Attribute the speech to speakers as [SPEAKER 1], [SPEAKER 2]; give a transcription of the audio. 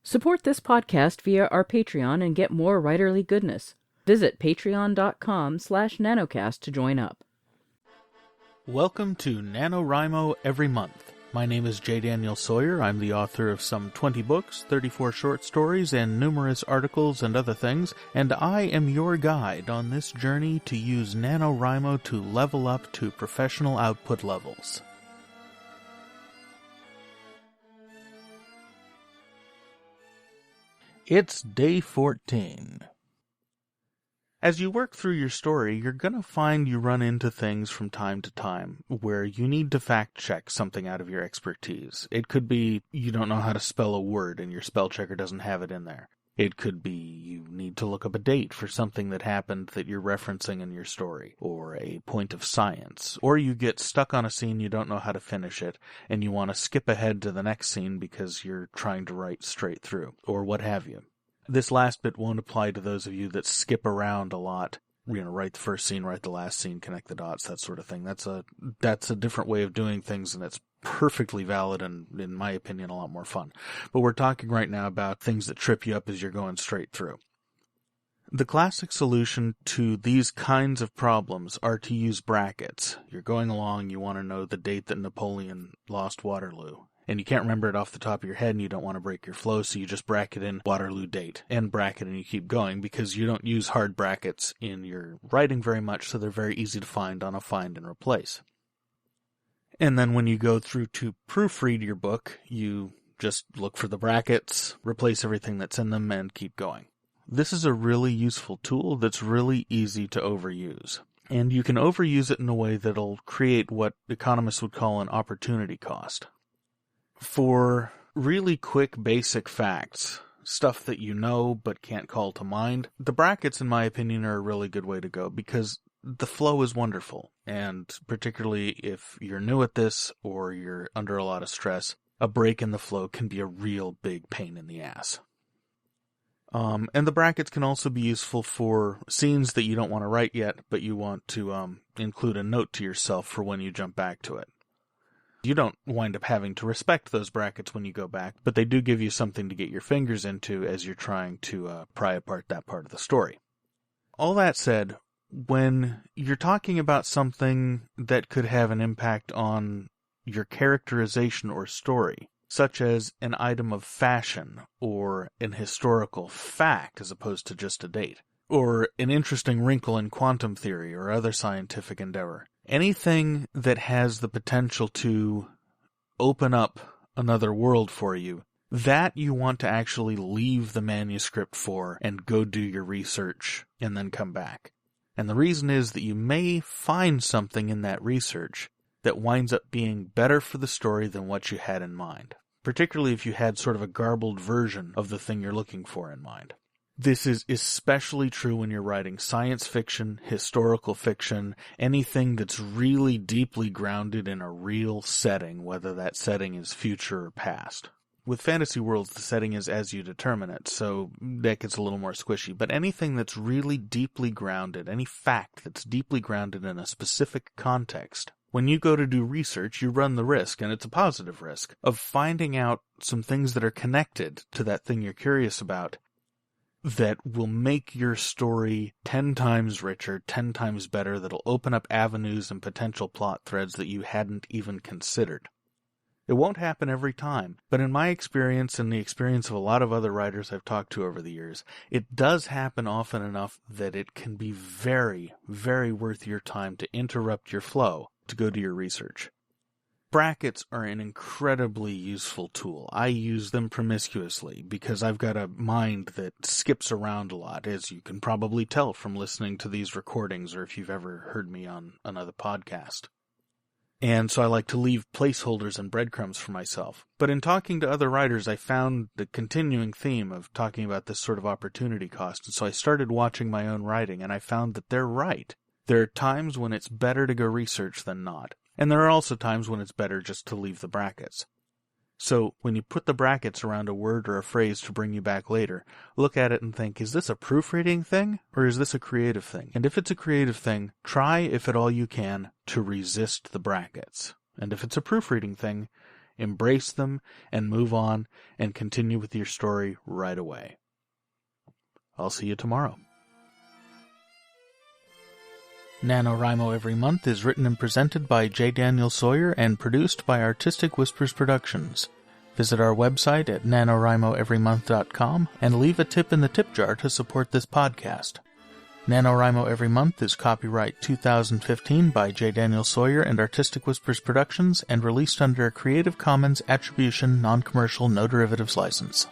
[SPEAKER 1] Support this podcast via our Patreon and get more writerly goodness. Visit patreon.com/nanocast to join up.
[SPEAKER 2] Welcome to NaNoWriMo Every Month. My name is J. Daniel Sawyer. I'm the author of some 20 books, 34 short stories, and numerous articles and other things, and I am your guide on this journey to use NaNoWriMo to level up to professional output levels. It's day 14. As you work through your story, you're going to find you run into things from time to time where you need to fact-check something out of your expertise. It could be you don't know how to spell a word and your spell checker doesn't have it in there. It could be you need to look up a date for something that happened that you're referencing in your story, or a point of science, or you get stuck on a scene you don't know how to finish it, and you want to skip ahead to the next scene because you're trying to write straight through, or what have you. This last bit won't apply to those of you that skip around a lot. Write the first scene, write the last scene, connect the dots, that sort of thing. That's a different way of doing things, and it's perfectly valid and, in my opinion, a lot more fun. But we're talking right now about things that trip you up as you're going straight through. The classic solution to these kinds of problems are to use brackets. You're going along, you want to know the date that Napoleon lost Waterloo. And you can't remember it off the top of your head and you don't want to break your flow, so you just bracket in Waterloo date and bracket and you keep going because you don't use hard brackets in your writing very much, so they're very easy to find on a find and replace. And then when you go through to proofread your book, you just look for the brackets, replace everything that's in them, and keep going. This is a really useful tool that's really easy to overuse. And you can overuse it in a way that'll create what economists would call an opportunity cost. For really quick basic facts, stuff that you know but can't call to mind, the brackets, in my opinion, are a really good way to go because the flow is wonderful, and particularly if you're new at this or you're under a lot of stress, a break in the flow can be a real big pain in the ass. And the brackets can also be useful for scenes that you don't want to write yet, but you want to include a note to yourself for when you jump back to it. You don't wind up having to respect those brackets when you go back, but they do give you something to get your fingers into as you're trying to pry apart that part of the story. All that said, when you're talking about something that could have an impact on your characterization or story, such as an item of fashion or an historical fact as opposed to just a date, or an interesting wrinkle in quantum theory or other scientific endeavor, anything that has the potential to open up another world for you, that you want to actually leave the manuscript for and go do your research and then come back. And the reason is that you may find something in that research that winds up being better for the story than what you had in mind, particularly if you had sort of a garbled version of the thing you're looking for in mind. This is especially true when you're writing science fiction, historical fiction, anything that's really deeply grounded in a real setting, whether that setting is future or past. With fantasy worlds, the setting is as you determine it, so that gets a little more squishy. But anything that's really deeply grounded, any fact that's deeply grounded in a specific context, when you go to do research, you run the risk, and it's a positive risk, of finding out some things that are connected to that thing you're curious about that will make your story 10 times richer, 10 times better, that'll open up avenues and potential plot threads that you hadn't even considered. It won't happen every time, but in my experience and the experience of a lot of other writers I've talked to over the years, it does happen often enough that it can be very, very worth your time to interrupt your flow to go do your research. Brackets are an incredibly useful tool. I use them promiscuously because I've got a mind that skips around a lot, as you can probably tell from listening to these recordings or if you've ever heard me on another podcast. And so I like to leave placeholders and breadcrumbs for myself. But in talking to other writers, I found the continuing theme of talking about this sort of opportunity cost. And so I started watching my own writing, and I found that they're right. There are times when it's better to go research than not. And there are also times when it's better just to leave the brackets. So when you put the brackets around a word or a phrase to bring you back later, look at it and think, is this a proofreading thing or is this a creative thing? And if it's a creative thing, try, if at all you can, to resist the brackets. And if it's a proofreading thing, embrace them, and move on and continue with your story right away. I'll see you tomorrow. NaNoWriMo Every Month is written and presented by J. Daniel Sawyer and produced by Artistic Whispers Productions. Visit our website at NaNoWriMoEveryMonth.com and leave a tip in the tip jar to support this podcast. NaNoWriMo Every Month is copyright 2015 by J. Daniel Sawyer and Artistic Whispers Productions and released under a Creative Commons Attribution Non-Commercial No Derivatives license.